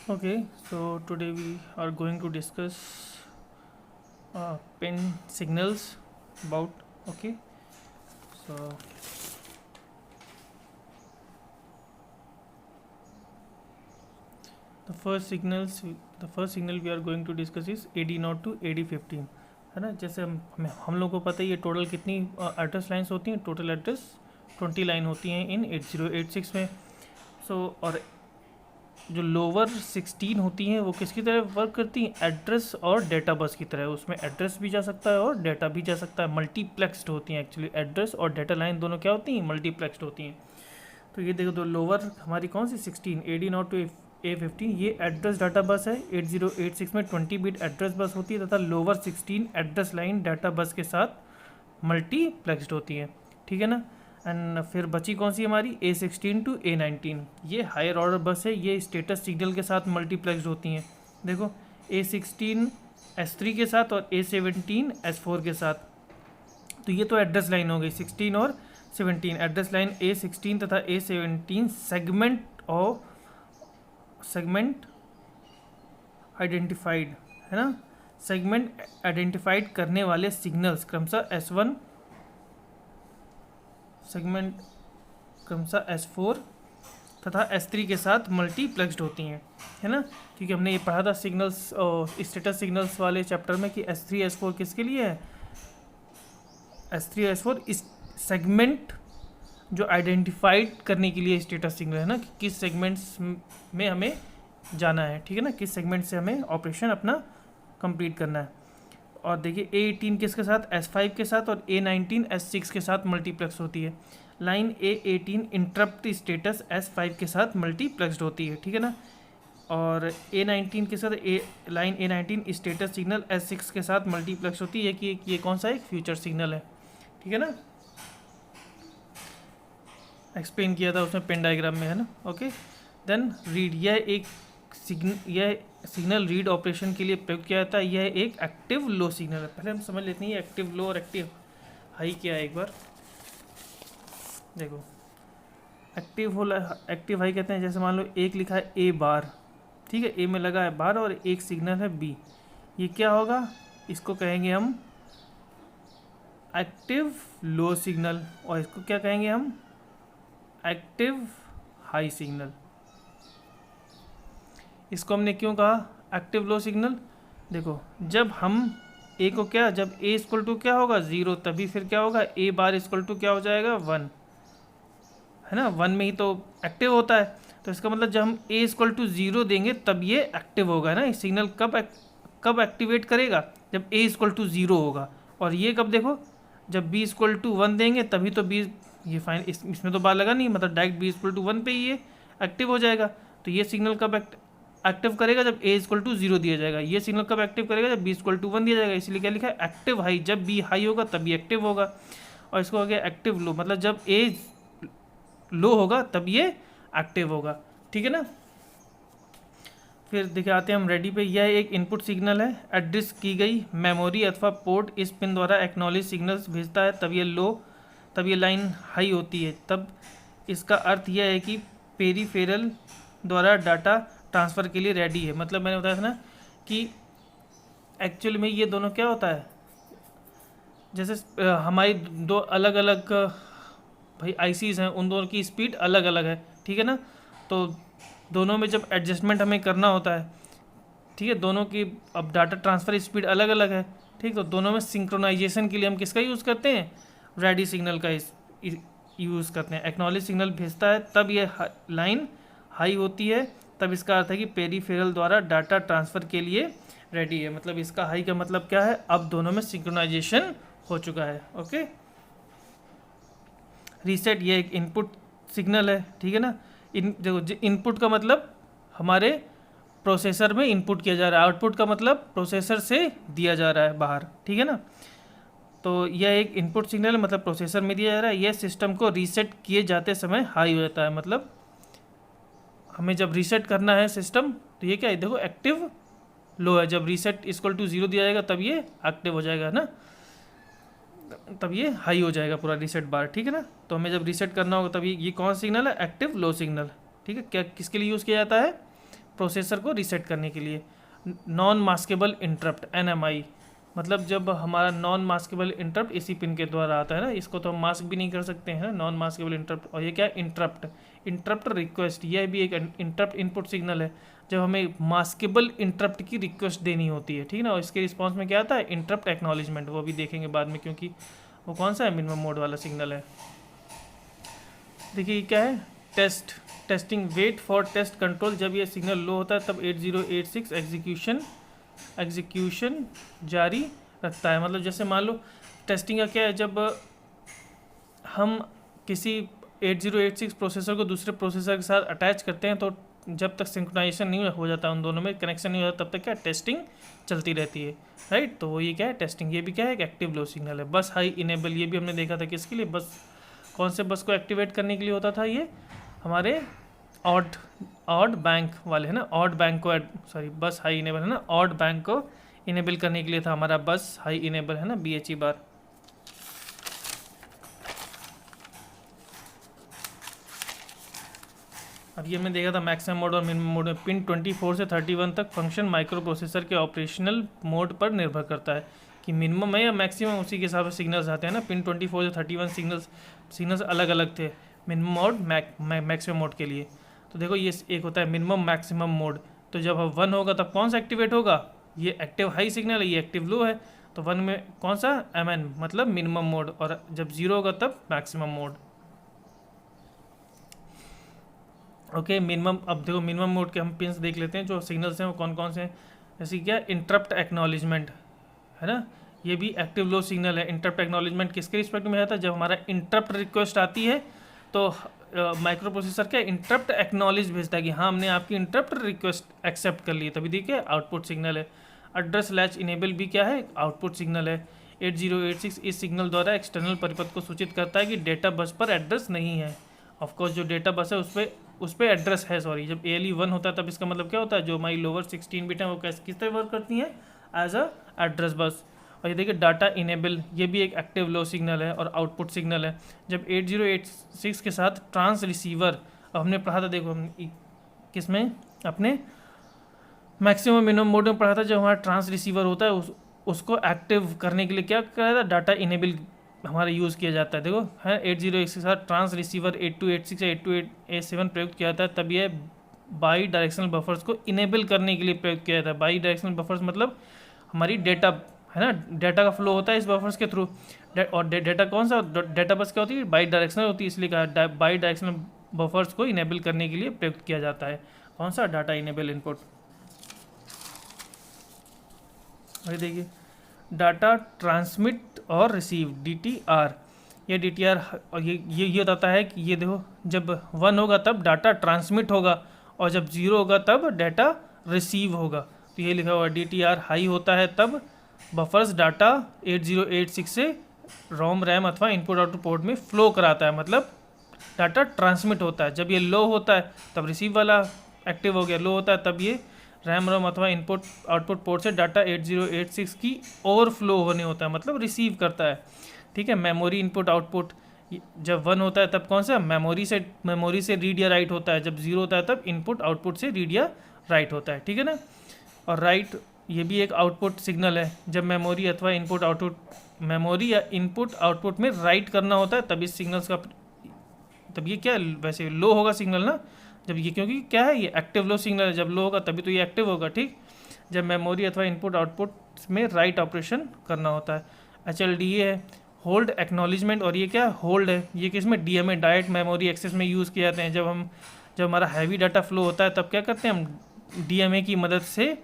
Okay, so today we are going to discuss pin signals about. Okay, so the first signal we are going to discuss is AD0 to AD15, है ना। जैसे हम लोग को पता है ये टोटल कितनी एड्रेस लाइन्स होती हैं। टोटल एड्रेस 20 लाइन होती हैं इन 8086 में। और जो लोअर 16 होती हैं वो किसकी तरह वर्क करती हैं, एड्रेस और डेटा बस की तरह। उसमें एड्रेस भी जा सकता है और डेटा भी जा सकता है। मल्टीप्लेक्स्ड होती हैं एक्चुअली, एड्रेस और डेटा लाइन दोनों क्या होती हैं, मल्टीप्लेक्स्ड होती हैं। तो ये देखो, तो लोअर हमारी कौन सी 16 AD0 टू A15, ये एड्रेस डाटा बस है। 8086 में 20 बिट एड्रेस बस होती है तथा लोअर 16 एड्रेस लाइन डाटा बस के साथ मल्टीप्लेक्स्ड होती है, ठीक है ना। एंड फिर बची कौन सी हमारी A16 टू A19, ये हायर ऑर्डर बस है। ये स्टेटस सिग्नल के साथ मल्टीप्लेक्स्ड होती हैं। देखो, A16 S3 के साथ और A17 S4 के साथ। तो ये तो एड्रेस लाइन हो गई 16 और 17। एड्रेस लाइन A16 तथा A17 सेगमेंट आइडेंटिफाइड, है ना। सेगमेंट आइडेंटिफाइड करने वाले सिग्नल्स क्रमशः S1 सेगमेंट क्रमशः S4 तथा S3 के साथ मल्टीप्लेक्स्ड होती हैं, है ना। क्योंकि हमने ये पढ़ा था सिग्नल्स स्टेटस सिग्नल्स वाले चैप्टर में कि S3 S4 किसके लिए है। S3 S4 इस सेगमेंट जो आइडेंटिफाइड करने के लिए स्टेटस सिग्नल है ना, कि किस सेगमेंट्स में हमें जाना है, ठीक है ना, किस सेगमेंट से हमें ऑपरेशन अपना कंप्लीट करना है। और देखिए A18 किसके साथ, S5 के साथ, और A19 S6 के साथ मल्टीप्लेक्स होती है। Line A18 interrupt status S5 के साथ मल्टीप्लेक्स्ड होती है, ठीक है ना। और A19 के साथ line A19 status signal S6 के साथ मल्टीप्लेक्स होती है कि ये कौन सा एक फ्यूचर सिग्नल है, ठीक है ना। एक्सप्लेन किया था उसमें पेन डायग्राम में, है ना। ओके, देन रीड, यह सिग्नल रीड ऑपरेशन के लिए प्रयोग किया जाता है। यह एक एक्टिव लो सिग्नल है। पहले हम समझ लेते हैं एक्टिव लो और एक्टिव हाई क्या है। एक बार देखो, एक्टिव हाई कहते हैं, जैसे मान लो एक लिखा है A बार, ठीक है, A में लगा है बार और एक सिग्नल है B। ये क्या होगा, इसको कहेंगे हम एक्टिव लो सिग्नल, और इसको क्या कहेंगे हम, एक्टिव हाई सिग्नल। इसको हमने क्यों कहा एक्टिव लो सिग्नल, देखो जब हम A को क्या, जब A इक्वल टू क्या होगा 0, तभी फिर क्या होगा A बार इक्वल टू क्या हो जाएगा 1, है ना। 1 में ही तो एक्टिव होता है। तो इसका मतलब जब हम A इक्वल टू 0 देंगे तब ये एक्टिव होगा, है ना। इस सिग्नल कब एक्टिवेट करेगा, जब A इक्वल टू 0 होगा। और ये कब, देखो जब B इक्वल टू 1 देंगे तभी तो B, ये फाइन इसमें तो बार लगा नहीं, मतलब डायरेक्ट B इक्वल टू 1 पे ही ये एक्टिव हो जाएगा। तो ये सिग्नल कब एक्टिव करेगा, जब A इक्वल टू 0 दिया जाएगा। ये सिग्नल कब एक्टिव करेगा, जब B इक्वल टू 1 दिया जाएगा। इसलिए क्या लिखा है एक्टिव हाई, जब B हाई होगा तभी एक्टिव होगा। और इसको हो गया एक्टिव लो, मतलब जब A लो होगा तब ये एक्टिव होगा, ठीक है ना। फिर दिखाते हैं हम रेडी पे। यह एक इनपुट सिग्नल है, एड्रेस की गई मेमोरी अथवा पोर्ट इस पिन द्वारा एक्नॉलेज सिग्नल्स भेजता है। तब ये लाइन हाई होती है। तब इसका अर्थ यह है कि पेरीफेरल द्वारा डाटा ट्रांसफ़र के लिए रेडी है। मतलब मैंने बताया था ना कि एक्चुअल में ये दोनों क्या होता है, जैसे हमारी दो अलग अलग भाई आईसीज हैं, उन दोनों की स्पीड अलग अलग है, ठीक है ना। तो दोनों में जब एडजस्टमेंट हमें करना होता है, ठीक है, दोनों की अब डाटा ट्रांसफ़र स्पीड अलग अलग है, ठीक। तो दोनों में सिंक्रोनाइजेशन के लिए हम किसका यूज़ करते हैं, रेडी सिग्नल का यूज़ करते हैं। एक्नॉलेज सिग्नल भेजता है तब ये लाइन हाई होती है। तब इसका अर्थ है कि पेरीफेरल द्वारा डाटा ट्रांसफ़र के लिए रेडी है। मतलब इसका हाई का मतलब क्या है, अब दोनों में सिंक्रोनाइजेशन हो चुका है। ओके, रीसेट, ये एक इनपुट सिग्नल है, ठीक है ना। देखो इनपुट का मतलब हमारे प्रोसेसर में इनपुट किया जा रहा है, आउटपुट का मतलब प्रोसेसर से दिया जा रहा है बाहर, ठीक है ना। तो यह एक इनपुट सिग्नल है, मतलब प्रोसेसर में दिया जा रहा है। यह सिस्टम को रीसेट किए जाते समय हाई हो जाता है। मतलब हमें जब रीसेट करना है सिस्टम, तो ये क्या है, देखो एक्टिव लो है। जब रीसेट इक्वल टू 0 दिया जाएगा तब ये एक्टिव हो जाएगा ना, तब ये हाई हो जाएगा पूरा रीसेट बार, ठीक है ना। तो हमें जब रीसेट करना होगा तब ये कौन सा सिग्नल है, एक्टिव लो सिग्नल, ठीक है। क्या किसके लिए यूज़ किया जाता है, प्रोसेसर को रीसेट करने के लिए। नॉन मास्केबल इंटरप्ट NMI, मतलब जब हमारा नॉन मास्केबल इंटरप्ट इसी पिन के द्वारा आता है ना, इसको तो हम मास्क भी नहीं कर सकते हैं, नॉन मास्केबल इंटरप्ट। और ये क्या है, इंटरप्ट रिक्वेस्ट, यह भी एक इंटरप्ट इनपुट सिग्नल है जब हमें मास्केबल इंटरप्ट की रिक्वेस्ट देनी होती है, ठीक ना। और इसके रिस्पॉन्स में क्या आता है, इंटरप्ट एक्नॉलेजमेंट, वो भी देखेंगे बाद में, क्योंकि वो कौन सा है, मिनिमम मोड वाला सिग्नल है। देखिए क्या है, testing wait for test control, जब ये सिग्नल लो होता है तब 8086 एग्जीक्यूशन जारी रखता है। मतलब जैसे मान लो टेस्टिंग का क्या है, जब हम किसी 8086 प्रोसेसर को दूसरे प्रोसेसर के साथ अटैच करते हैं, तो जब तक सिंक्रोनाइजेशन नहीं हो जाता, उन दोनों में कनेक्शन नहीं हो जाता, तब तक क्या टेस्टिंग चलती रहती है, राइट। तो वो ये क्या है, टेस्टिंग। ये भी क्या है, एक एक्टिव लो सिग्नल है। बस हाई इनेबल, ये भी हमने देखा था किसके लिए, बस कौन से बस को एक्टिवेट करने के लिए होता था, ये हमारे ऑड बैंक वाले है ना, ऑड बैंक को सॉरी बस हाई इनेबल है ना, ऑड बैंक को इनेबल करने के लिए था हमारा बस हाई इनेबल है ना, BHE बार। अब ये हमने देखा था मैक्सिमम मोड और मिनिमम मोड में। पिन 24 से 31 तक फंक्शन माइक्रो प्रोसेसर के ऑपरेशनल मोड पर निर्भर करता है कि मिनिमम है या मैक्सिमम, उसी के हिसाब से सिग्नल्स आते हैं ना। पिन 24 से 31 सिग्नल्स अलग अलग थे मिनिमम मोड मैक्सिमम मोड के लिए। तो देखो ये एक होता है मिनिमम मैक्सिमम मोड, तो जब 1 होगा तब कौन सा एक्टिवेट होगा, ये एक्टिव हाई सिग्नल है, ये एक्टिव लो है, तो 1 में कौन सा, MN मतलब मिनिमम मोड, और जब 0 होगा तब मैक्सिमम मोड। ओके मिनिमम, अब देखो मिनिमम मोड के हम पिन्स देख लेते हैं, जो सिग्नल्स हैं वो कौन कौन से हैं। जैसे क्या, इंटरप्ट एक्नॉलेजमेंट है ना, ये भी एक्टिव लो सिग्नल है। इंटरप्ट एक्नॉलेजमेंट किसके रिस्पेक्ट में आता है, जब हमारा इंटरप्ट रिक्वेस्ट आती है तो माइक्रो प्रोसेसर क्या इंटरप्ट एक्नॉलेज भेजता है कि हाँ हमने आपकी इंटरप्ट रिक्वेस्ट एक्सेप्ट कर ली, तभी देखिए आउटपुट सिग्नल है। एड्रेस लैच इनेबल भी क्या है, आउटपुट सिग्नल है। 8086 इस सिग्नल द्वारा एक्सटर्नल परिपथ को सूचित करता है कि डेटा बस पर एड्रेस नहीं है। ऑफकोर्स जो डेटा बस है उस पर एड्रेस है, सॉरी। जब ALE 1 होता है तब इसका मतलब क्या होता है, जो हमारी लोअर 16 बिट है वो किस तरह वर्क करती हैं, एज अ एड्रेस बस। और ये देखिए डाटा इनेबल, ये भी एक एक्टिव लो सिग्नल है और आउटपुट सिग्नल है। जब 8086 के साथ ट्रांस रिसीवर, अब हमने पढ़ा था, देखो हम किस में, अपने मैक्सिमम मिनिमम मोड में पढ़ा था, जब हमारा ट्रांस रिसीवर होता है उसको एक्टिव करने के लिए क्या करा था, डाटा इनेबल हमारा यूज़ किया जाता है। देखो है 8086 के साथ ट्रांस रिसीवर 8286 या 8287 प्रयुक्त किया जाता है, तब यह बाई डायरेक्शनल बफर्स को इनेबल करने के लिए प्रयुक्त किया जाता है। बाई डायरेक्शनल बफर्स मतलब हमारी डेटा है ना, डेटा का फ्लो होता है इस बफर्स के थ्रू, और डेटा कौन सा, डेटा बस क्या होती है, बाई डायरेक्शनल होती है, इसलिए कहा बाई डायरेक्शनल बफर्स को इनेबल करने के लिए प्रयुक्त किया जाता है। कौन सा, डाटा इनेबल इनपुट। वही देखिए डाटा ट्रांसमिट और रिसीव, DTR। ये DTR और ये बताता है कि ये देखो जब 1 होगा तब डाटा ट्रांसमिट होगा, और जब 0 होगा तब डाटा रिसीव होगा। तो ये लिखा हुआ DTR हाई होता है तब बफर्स डाटा 8086 से रोम रैम अथवा इनपुट आउटपुट पोर्ट में फ्लो कराता है, मतलब डाटा ट्रांसमिट होता है। जब ये लो होता है तब रिसीव वाला एक्टिव हो गया, लो होता है तब ये रैम रोम अथवा इनपुट आउटपुट पोर्ट से डाटा 8086 की ओवरफ्लो होने होता है, मतलब रिसीव करता है, ठीक है। मेमोरी इनपुट आउटपुट, जब 1 होता है तब कौन सा, मेमोरी से रीड या राइट होता है, जब 0 होता है तब इनपुट आउटपुट से रीड या राइट होता है, ठीक है ना। और राइट ये भी एक आउटपुट सिग्नल है, जब मेमोरी अथवा इनपुट आउटपुट, मेमोरी या इनपुट आउटपुट में राइट करना होता है तब इस सिग्नल्स का, तब ये क्या वैसे लो होगा सिग्नल ना, जब ये, क्योंकि क्या है ये एक्टिव लो सिग्नल है, जब लो होगा तभी तो ये एक्टिव होगा, ठीक। जब मेमोरी अथवा इनपुट आउटपुट में राइट ऑपरेशन करना होता है। HLDA है, होल्ड एक्नॉलेजमेंट, और ये क्या होल्ड है, ये किस में, DMA डायरेक्ट मेमोरी एक्सेस में यूज़ किए जाते हैं। जब हमारा हैवी डाटा फ्लो होता है तब क्या करते हैं हम, DMA की मदद से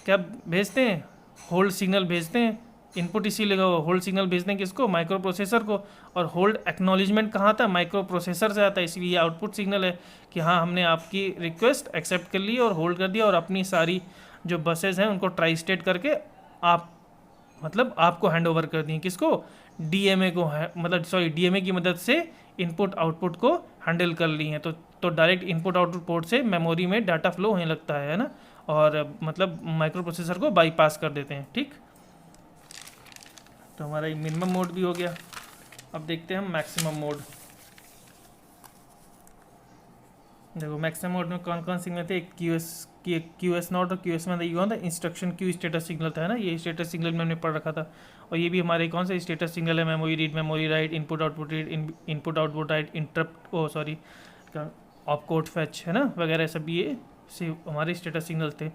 क्या भेजते हैं, होल्ड सिग्नल भेजते हैं। इनपुट इसी लगा हुआ, होल्ड सिग्नल भेजते हैं किसको, माइक्रो प्रोसेसर को। और होल्ड एक्नॉलेजमेंट कहाँ आता है, माइक्रो प्रोसेसर से आता है, इसलिए ये आउटपुट सिग्नल है कि हाँ हमने आपकी रिक्वेस्ट एक्सेप्ट कर ली और होल्ड कर दिया, और अपनी सारी जो बसेस हैं उनको ट्राई स्टेट करके मतलब आपको हैंड ओवर कर दी, किसको, DMA को, मतलब सॉरी DMA की मदद से इनपुट आउटपुट को हैंडल कर ली हैं। तो डायरेक्ट इनपुट आउटपुट पोर्ट से मेमोरी में डाटा फ्लो होने लगता है ना, और मतलब माइक्रो प्रोसेसर को बाईपास कर देते हैं, ठीक। तो हमारा मिनिमम मोड भी हो गया। अब देखते हैं हम मैक्सिमम मोड। देखो मैक्सिमम मोड में कौन कौन सिग्नल थे, एक क्यू एस नॉट और क्यू एस में ये कौन था, इंस्ट्रक्शन क्यू स्टेटस सिग्नल था, है ना, ये स्टेटस सिग्नल में हमने पढ़ रखा था। और ये भी हमारे कौन सा स्टेटस सिग्नल है, memory read memory write, input output read input output write, interrupt oh sorry opcode fetch, है ना, वगैरह सब ये हमारे स्टेटस सिग्नल थे।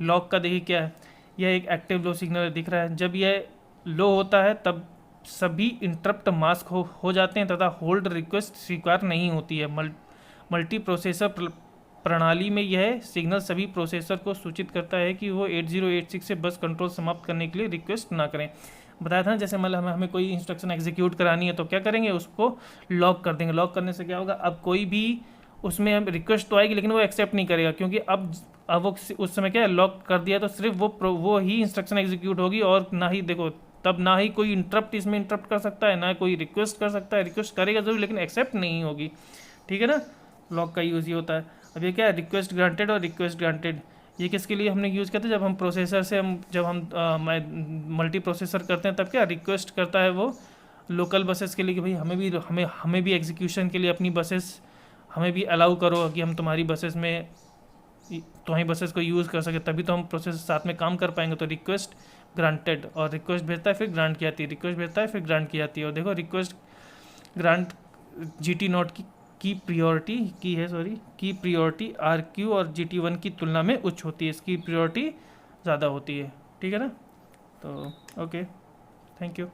लॉक का देखिए क्या है, यह एक एक्टिव लो सिग्नल दिख रहा है। जब यह लो होता है तब सभी इंटरप्ट मास्क हो जाते हैं तथा होल्ड रिक्वेस्ट स्वीकार नहीं होती है। मल्टी प्रोसेसर प्रणाली में यह सिग्नल सभी प्रोसेसर को सूचित करता है कि वो 8086 से बस कंट्रोल समाप्त करने के लिए रिक्वेस्ट ना करें। बताया था ना, जैसे मतलब हमें कोई इंस्ट्रक्शन एग्जीक्यूट करानी है तो क्या करेंगे, उसको लॉक कर देंगे। लॉक करने से क्या होगा, अब कोई भी उसमें हम रिक्वेस्ट तो आएगी लेकिन वो एक्सेप्ट नहीं करेगा, क्योंकि अब वो उस समय क्या है, लॉक कर दिया तो सिर्फ वो ही इंस्ट्रक्शन एग्जीक्यूट होगी, और ना ही देखो तब ना ही कोई इंटरप्ट इसमें इंटरप्ट कर सकता है, ना कोई रिक्वेस्ट कर सकता है, रिक्वेस्ट करेगा जरूर लेकिन एक्सेप्ट नहीं होगी। ठीक है ना, लॉक का यूज़ ये होता है। अब ये क्या है, रिक्वेस्ट ग्रांटेड और रिक्वेस्ट ग्रांटेड, ये किसके लिए हमने यूज़ किया था, जब हम प्रोसेसर से जब हम मल्टी प्रोसेसर करते हैं तब क्या रिक्वेस्ट करता है वो लोकल बसेस के लिए कि भाई हमें भी एग्जीक्यूशन के लिए अपनी बसेस हमें भी अलाउ करो कि हम तुम्हारी बसेस में तुम्हारी बसेस को यूज़ कर सके, तभी तो हम प्रोसेस साथ में काम कर पाएंगे। तो रिक्वेस्ट ग्रांटेड, और रिक्वेस्ट भेजता है फिर ग्रांट की जाती है, रिक्वेस्ट भेजता है फिर ग्रांट की जाती है। और देखो रिक्वेस्ट ग्रांट GT नॉट की प्रियोरिटी RQ और GT1 की तुलना में उच्च होती है, इसकी प्रियोरिटी ज़्यादा होती है। ठीक है ना, तो ओके, थैंक यू।